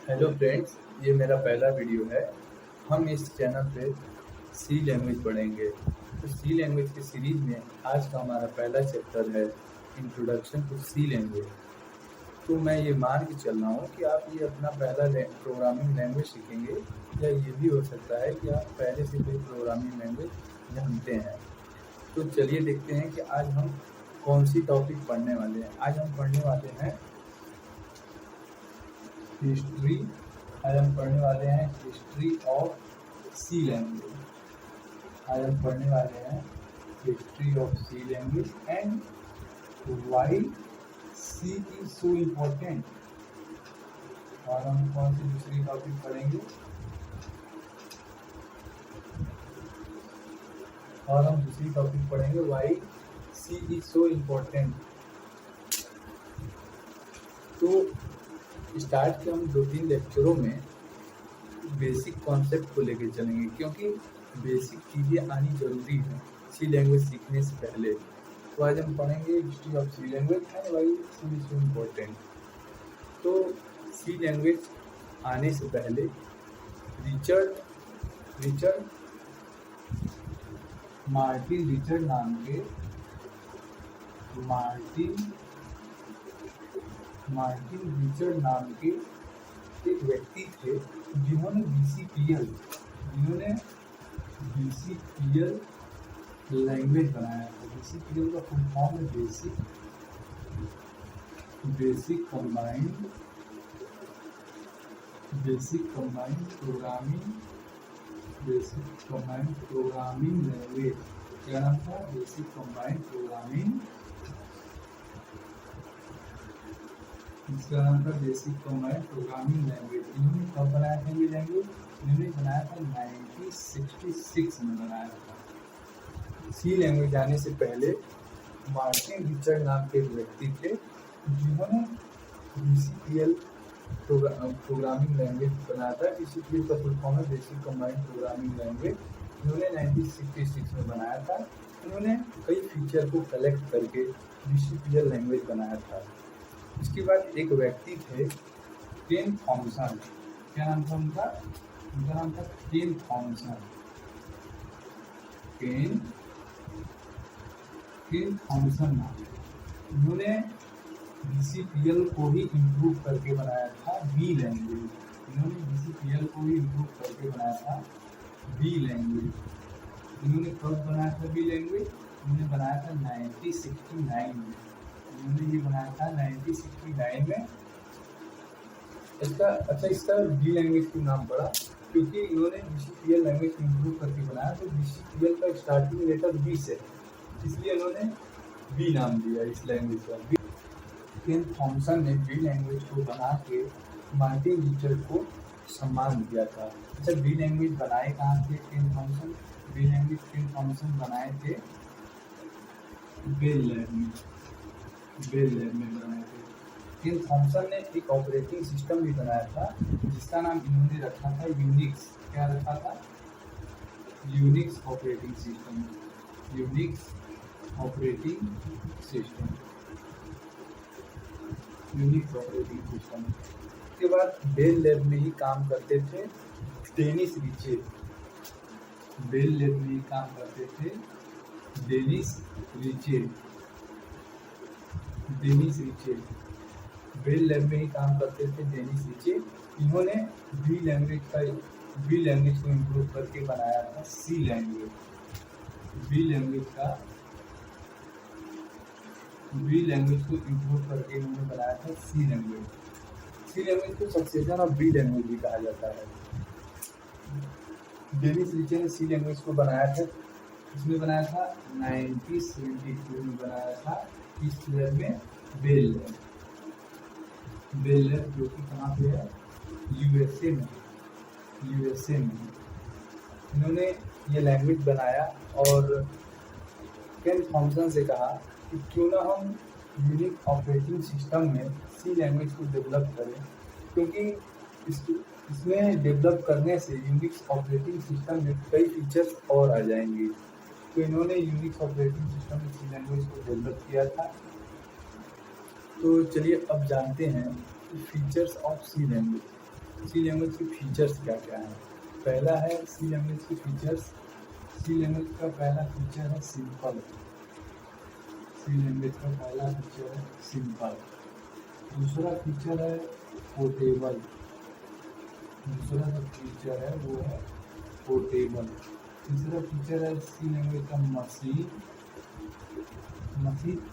Hello friends, ये मेरा पहला वीडियो है। हम इस चैनल पे सी लैंग्वेज पढ़ेंगे। तो सी लैंग्वेज की सीरीज में आज का हमारा पहला चैप्टर है इंट्रोडक्शन टू सी लैंग्वेज। तो मैं ये मान के चल रहा हूँ कि आप ये अपना पहला प्रोग्रामिंग लैंग्वेज सीखेंगे, या ये भी हो सकता है कि आप पहले से कोई प्रोग्रामिंग लैंग्वेज जानते हैं। तो चलिए देखते हैं कि आज हम कौन सी टॉपिक पढ़ने वाले हैं। आज हम पढ़ने वाले हैं हिस्ट्री। आज हम पढ़ने वाले हैं हिस्ट्री ऑफ सी लैंग्वेज। आज हम पढ़ने वाले हैं history of C language and why C is so important. और हम कौन सी दूसरी टॉपिक पढ़ेंगे, why C is so important. तो स्टार्ट के हम 2-3 लेक्चरों में बेसिक कॉन्सेप्ट को लेके चलेंगे, क्योंकि बेसिक चीज़ें आनी जरूरी है सी लैंग्वेज सीखने से पहले। तो आज हम पढ़ेंगे history of C language and why C is so important. तो सी लैंग्वेज आने से पहले मार्टिन रिचर्ड नाम के एक व्यक्ति थे जिन्होंने बीसीपीएल लैंग्वेज बनाया था। बीसीपीएल का फुल फॉर्म है बेसिक कंबाइंड प्रोग्रामिंग लैंग्वेज। क्या नाम था? Basic combined programming. इसका नाम था बेसिक कंबाइंड प्रोग्रामिंग लैंग्वेज। इन्होंने कब बनाया था ये लैंग्वेज? इन्होंने बनाया था 1966 में बनाया था। सी लैंग्वेज आने से पहले मार्टिन रिचर्ड नाम के एक व्यक्ति थे जिन्होंने बीसीपीएल प्रोग्रामिंग लैंग्वेज बनाया था। बीसीपीएल का फुल फॉर्म है बेसिक कंबाइंड प्रोग्रामिंग लैंग्वेज। इन्होंने 1966 में बनाया था। इन्होंने कई फीचर को कलेक्ट करके बीसीपीएल लैंग्वेज बनाया था। इसके बाद एक व्यक्ति थे केन थॉमसन। क्या नाम था उनका? उनका नाम था केन थॉमसन नाम। उन्होंने बीसीपीएल को ही इम्प्रूव करके बनाया था बी लैंग्वेज। इन्होंने कब बनाया था बी लैंग्वेज? उन्होंने बनाया था 1969 में। इन्होंने ये बनाया था 1969 में। इसका बी लैंग्वेज क्यों नाम पड़ा? क्योंकि इन्होंने बीसीपीएल लैंग्वेज को इम्प्रूव करके बनाया। तो बीसीपीएल का स्टार्टिंग लेटर बी से, इसलिए इन्होंने बी नाम दिया इस लैंग्वेज का। केन थॉमसन ने बी लैंग्वेज को बना के मार्टिन रिचर्ड को सम्मान दिया था। अच्छा, बी लैंग्वेज बनाए कहाँ थे केन थॉमसन? केन थॉमसन बनाए थे बेल लैब में बनाए थे। केन थॉमसन ने एक ऑपरेटिंग सिस्टम भी बनाया था जिसका नाम इन्होंने रखा था यूनिक्स। क्या रखा था? Unix operating system. उसके बाद बेल लैब में ही काम करते थे डेनिस रिचे। बेल लैब में ही काम करते थे डेनिस रिचे। इन्होंने बी लैंग्वेज को इम्प्रूव करके बनाया था सी लैंग्वेज। बी लैंग्वेज को इम्प्रूव करके इन्होंने बनाया था सी लैंग्वेज को सक्सेशन ऑफ बी लैंग्वेज भी कहा जाता है। डेनिस रिचे ने सी लैंग्वेज को बनाया था। इसमें बनाया था 1972 में बनाया था इस लैब में बेल लैब जो कि कहाँ पे है? यूएसए में। इन्होंने ये लैंग्वेज बनाया और केन थॉमसन से कहा कि क्यों ना हम यूनिक ऑपरेटिंग सिस्टम में सी लैंग्वेज को डेवलप करें, क्योंकि इसमें डेवलप करने से यूनिक्स ऑपरेटिंग सिस्टम में कई फीचर्स और आ जाएंगे। तो इन्होंने यूनिक्स ऑपरेटिंग सिस्टम में सी लैंग्वेज को डेवलप किया था। तो चलिए अब जानते हैं features of C language. C language के फीचर्स क्या क्या हैं। पहला है सी लैंग्वेज के फीचर्स। सी लैंग्वेज का पहला फीचर है सिंपल। सी लैंग्वेज का पहला फीचर है सिंपल। दूसरा फीचर है पोर्टेबल। दूसरा जो फीचर है वो है पोर्टेबल। तीसरा फीचर है सी लैंग्वेज का मशीन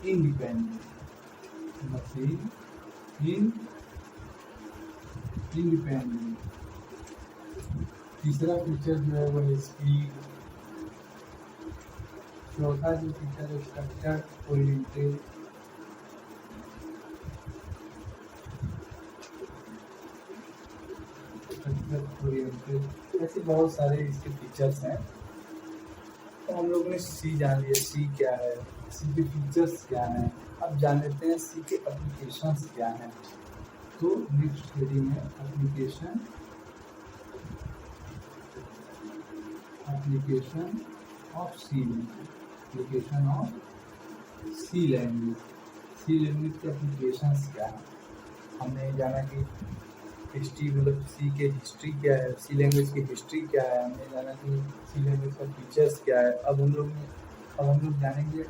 इंडिपेंडेंट। Machine independent. तीसरा फीचर जो है वो है स्पीड। चौथा जो फीचर है स्ट्रक्चर ओरिएंटेड। ऐसे बहुत सारे इसके फीचर्स हैं। तो हम लोग ने सी जान लिया, सी क्या है, सी के फीचर्स क्या हैं। अब जान लेते हैं सी के एप्लीकेशंस क्या हैं। तो नेक्स्ट हेडिंग है application of C language. Application of C language. C language के एप्लीकेशंस क्या हैं। हमने जाना कि हिस्ट्री मतलब सी के हिस्ट्री क्या है, सी लैंग्वेज की हिस्ट्री क्या है। हमने जाना कि सी लैंग्वेज का फीचर्स क्या है। अब हम लोग जानेंगे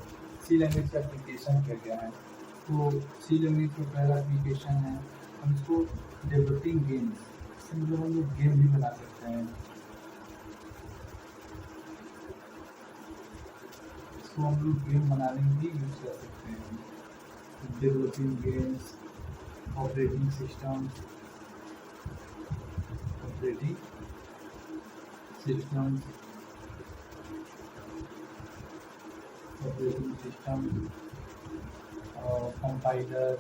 सी लैंग्वेज का एप्लीकेशन क्या क्या है। तो सी लैंग्वेज का पहला एप्लीकेशन है हम इसको डेवलपिंग गेम्स। इसमें हम लोग गेम भी बना सकते हैं। इसको हम लोग गेम बनाने में भी यूज कर सकते हैं। डेवलपिंग गेम्स, ऑपरेटिंग सिस्टम और कंपाइलर,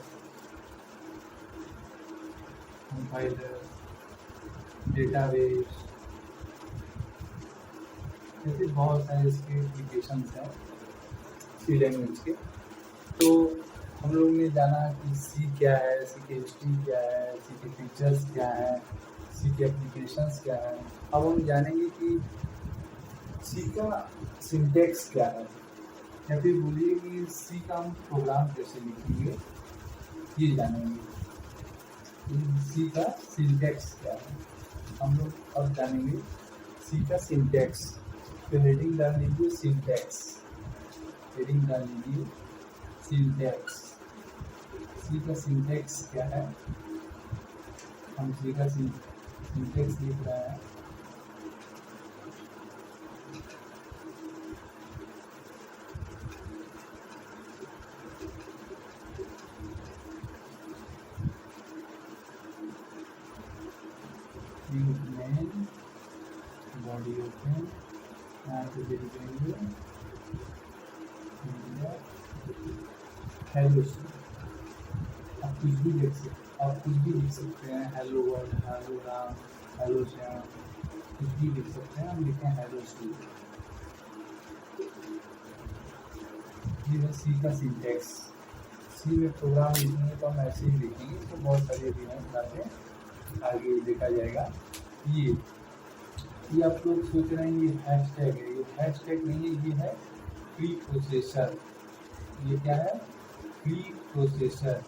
डेटाबेस, ऐसे बहुत सारे इसके एप्लीकेशंस हैं सी लैंग्वेज के। तो हम लोग ने जाना कि सी क्या है, सी की हिस्ट्री क्या है, सी के फीचर्स क्या है, सी के एप्लीकेशंस क्या है। अब हम जानेंगे कि सी का सिंटैक्स क्या है, या फिर बोलिए कि सी का हम प्रोग्राम कैसे लिखेंगे, ये जानेंगे। सी का सिंटैक्स क्या है हम लोग अब जानेंगे। सी का सिंटैक्स, तो हेडिंग डाल लीजिए सिंटैक्स। हेडिंग डाल लीजिए सिंटैक्स। सी का सिंटैक्स क्या है, हम सी का सिंटैक्स लिख रहे हैं। मेन बॉडी ओपन, यहाँ पे लिख देंगे हेलो सी। आप कुछ भी लिख सकते हैं, hello world, hello Ram, hello Shyam, कुछ भी लिख सकते हैं। हम लिखें हेलो सी। ये है सी का सिंटैक्स। सी में प्रोग्राम लिखेंगे तो हम ऐसे ही लिखेंगे। तो बहुत सारे अभी हम बातें आगे देखा जाएगा। ये आप लोग सोच रहे हैं ये हैशटैग है, ये हैशटैग नहीं है, ये है प्री प्रोसेसर। ये क्या है, प्री प्रोसेसर।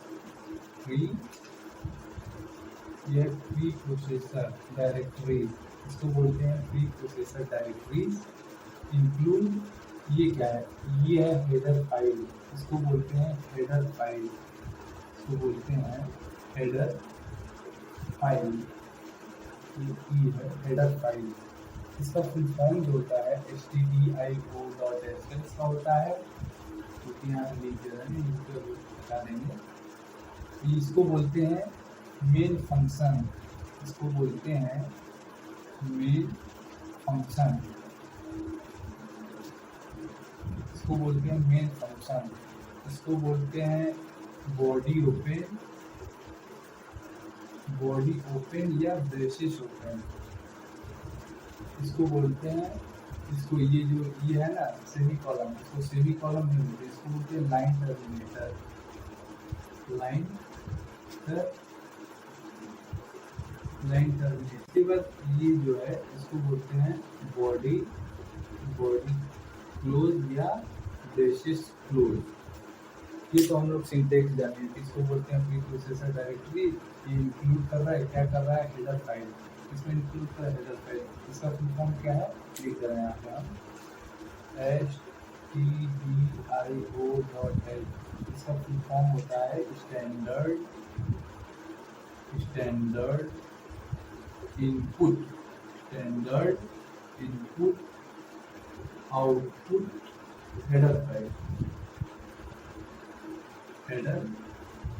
ये प्री प्रोसेसर डायरेक्टरी, इसको बोलते हैं प्री प्रोसेसर डायरेक्टरीज। इंक्लूड, ये क्या है, ये है हेडर फाइल, इसको बोलते हैं हेडर फाइल। इसको बोलते हैं हेडर फाइल। ये है हेडर फाइल। इसका फुल फॉर्म जो होता है HTTIO.sh इसका होता है, क्योंकि यहाँ पे लिख दे रहे हैं, इसको बता देंगे। इसको बोलते हैं मेन फंक्शन। इसको बोलते हैं मेन फंक्शन। इसको बोलते हैं मेन फंक्शन। इसको बोलते हैं बॉडी ओपन या ब्रेसेस ओपन। इसको बोलते हैं, इसको ये है ना सेमी कॉलम, इसको सेमी कॉलम नहीं बोलते, इसको बोलते हैं लाइन टर्मिनेटर। लाइन टर्मिनेटर के बाद ये जो है इसको बोलते हैं बॉडी क्लोज या ब्रेसेस क्लोज। ये तो हम लोग सिंटैक्स जाने हैं। इसको बोलते हैं प्री प्रोसेसर डायरेक्टरी, ये इंक्लूड कर रहा है, क्या कर रहा है, हेडर फाइल, इसमें इंक्लूड कर रहा है हेडर फाइल। इसका फुल फॉर्म क्या है लिख दे रहे हैं यहाँ पे हम, stdio.h। इसका फुल फॉर्म होता है standard input output header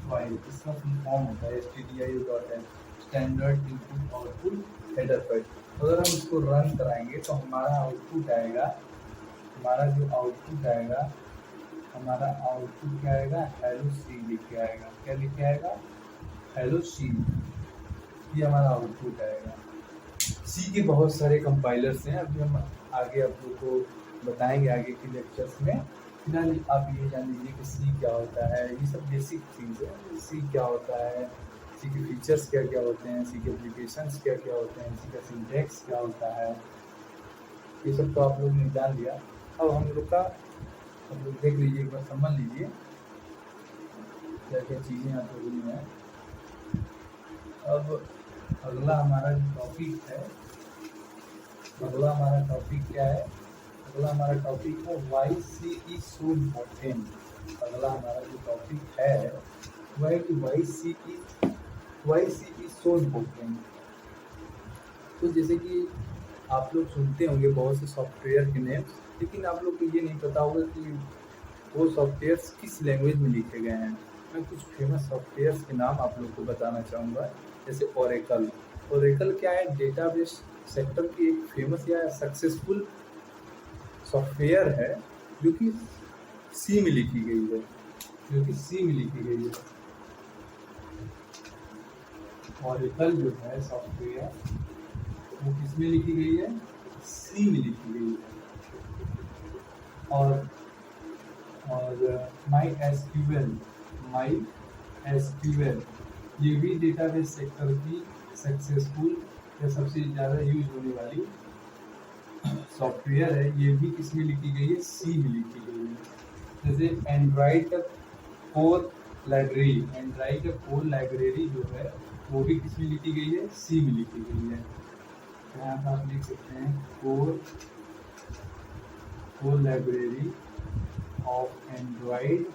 file. इसका फुल फॉर्म होता है stdio.h, standard input output header file. अगर हम इसको रन कराएंगे तो हमारा आउटपुट आएगा, हमारा आउटपुट क्या आएगा, हेलो सी लिख के आएगा। क्या लिख के आएगा, हेलो सी, ये हमारा आउटपुट आएगा। सी के बहुत सारे कंपाइलर्स हैं, अभी हम आगे आप लोग को बताएंगे आगे के लेक्चर्स में। फिलहाल आप ये जान लीजिए कि सी क्या होता है, ये सब बेसिक चीज़ है। सी क्या होता है, सी के फीचर्स क्या क्या होते हैं, सी के एप्लीकेशंस क्या क्या होते हैं, सी का सिंटैक्स क्या होता है, ये सब तो आप लोग ने जान लिया। अब हम लोग देख लीजिए, एक बार समझ लीजिए क्या क्या चीज़ें आप लोगों में हैं। अब अगला हमारा जो टॉपिक है, अगला हमारा टॉपिक क्या है, अगला हमारा टॉपिक है why C is so important. अगला हमारा जो टॉपिक है वह है कि why C is so important. तो जैसे कि आप लोग सुनते होंगे बहुत से सॉफ्टवेयर के नेम्स, लेकिन आप लोग को ये नहीं पता होगा कि वो सॉफ्टवेयर्स किस लैंग्वेज में लिखे गए हैं। मैं कुछ फेमस सॉफ्टवेयर्स के नाम आप लोग को बताना चाहूँगा। जैसे ओरेकल क्या है, डेटाबेस सेक्टर की एक फेमस या सक्सेसफुल सॉफ्टवेयर है जो कि सी में लिखी गई है, ओरेकल जो है सॉफ्टवेयर वो किस में लिखी गई है, सी में लिखी गई है। और माई एसक्यूएल ये भी डेटाबेस सेक्टर की सक्सेसफुल या सबसे ज़्यादा यूज होने वाली सॉफ्टवेयर है। ये भी किस में लिखी गई है, सी में लिखी गई है। जैसे एंड्रॉइड कोर लाइब्रेरी जो है वो भी किस में लिखी गई है, सी में लिखी गई है। यहाँ पर आप लिख सकते हैं core library of Android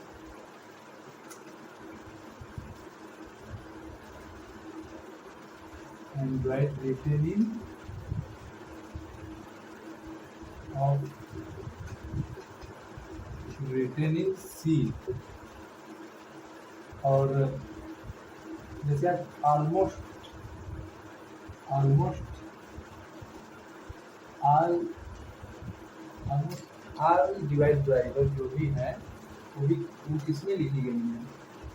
written in C। और जैसे आप ऑलमोस्ट ऑल डिवाइस ड्राइवर जो भी है वो किस में लिखी गई है,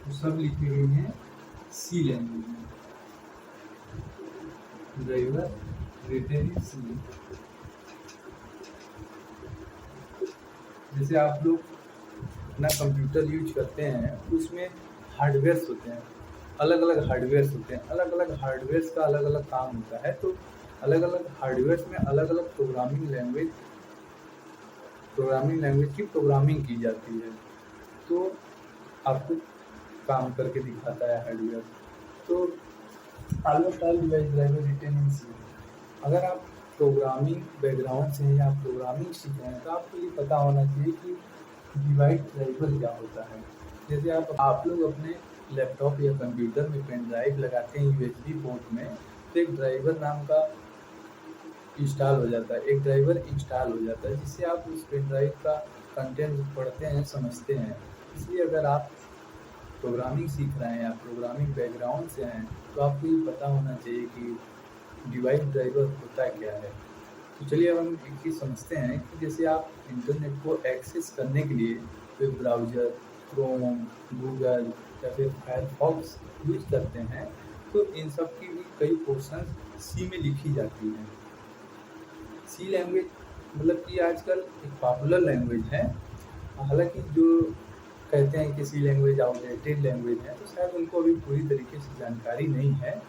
वो सब लिखी गई है सी लैंग्वेज में। ड्राइवर रिटन इन सी। जैसे आप लोग अपना कंप्यूटर यूज करते हैं तो उसमें हार्डवेयर्स होते हैं, अलग अलग हार्डवेयर्स होते हैं, अलग अलग हार्डवेयर्स का अलग अलग काम होता है। तो अलग अलग हार्डवेयर्स में अलग अलग प्रोग्रामिंग लैंग्वेज की प्रोग्रामिंग की जाती है। तो आपको काम करके दिखाता है हार्डवेयर। तो almost all device driver written in C. अगर आप प्रोग्रामिंग बैकग्राउंड से हैं या आप प्रोग्रामिंग सीख रहे हैं तो आपको ये पता होना चाहिए कि डिवाइस ड्राइवर क्या होता है। जैसे आप लोग अपने लैपटॉप या कंप्यूटर में पेन ड्राइव लगाते हैं USB पोर्ट में, तो एक ड्राइवर नाम का इंस्टॉल हो जाता है, जिससे आप उस पेन ड्राइव का कंटेंट पढ़ते हैं, समझते हैं। इसलिए अगर आप प्रोग्रामिंग सीख रहे हैं या प्रोग्रामिंग बैकग्राउंड से हैं तो आपको ये पता होना चाहिए कि डिवाइस ड्राइवर होता क्या है। तो चलिए अब हम एक चीज़ समझते हैं कि जैसे आप इंटरनेट को एक्सेस करने के लिए वेब ब्राउज़र, क्रोम, गूगल या फिर फायरफॉक्स यूज करते हैं तो इन सब की भी कई पोर्शन सी में लिखी जाती हैं। सी लैंग्वेज मतलब कि आजकल एक पॉपुलर लैंग्वेज है। हालांकि जो कहते हैं कि सी लैंग्वेज आउटडेटेड लैंग्वेज है तो शायद उनको अभी पूरी तरीके से जानकारी नहीं है।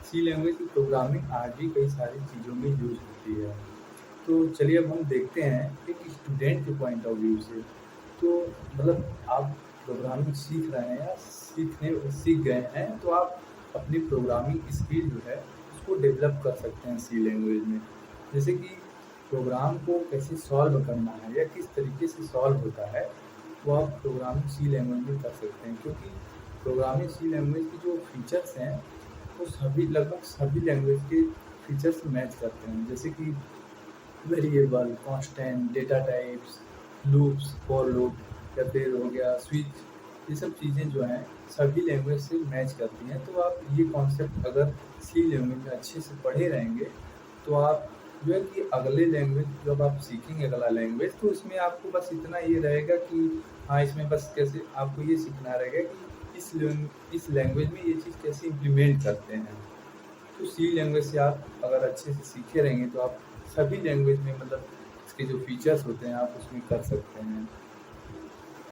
सी लैंग्वेज की प्रोग्रामिंग आज भी कई सारी चीज़ों में यूज होती है। तो चलिए अब हम देखते हैं एक स्टूडेंट के पॉइंट ऑफ व्यू से। तो मतलब आप प्रोग्रामिंग सीख रहे हैं या सीख गए हैं तो आप अपनी प्रोग्रामिंग स्किल जो है उसको डेवलप कर सकते हैं सी लैंग्वेज में। जैसे कि प्रोग्राम को कैसे सॉल्व करना है या किस तरीके से सॉल्व होता है, वो आप प्रोग्रामिंग सी लैंग्वेज में कर सकते हैं, क्योंकि प्रोग्रामिंग सी लैंग्वेज की जो फीचर्स हैं वो सभी लगभग सभी लैंग्वेज के फीचर्स मैच करते हैं। जैसे कि variable, constant, data types, loops, for loop या फिर हो गया स्विच, ये सब चीज़ें जो हैं सभी लैंग्वेज से मैच करती हैं। तो आप ये कॉन्सेप्ट अगर सी लैंग्वेज में अच्छे से पढ़े रहेंगे तो आप जो है कि अगले लैंग्वेज जब आप सीखेंगे अगला लैंग्वेज, तो इसमें आपको बस इतना ये रहेगा कि हाँ, इसमें बस कैसे आपको ये सीखना रहेगा कि इस लैंग्वेज में ये चीज़ कैसे इम्प्लीमेंट करते हैं। तो सी लैंग्वेज से आप अगर अच्छे से सीखे रहेंगे तो आप सभी लैंग्वेज में मतलब इसके जो फीचर्स होते हैं आप उसमें कर सकते हैं।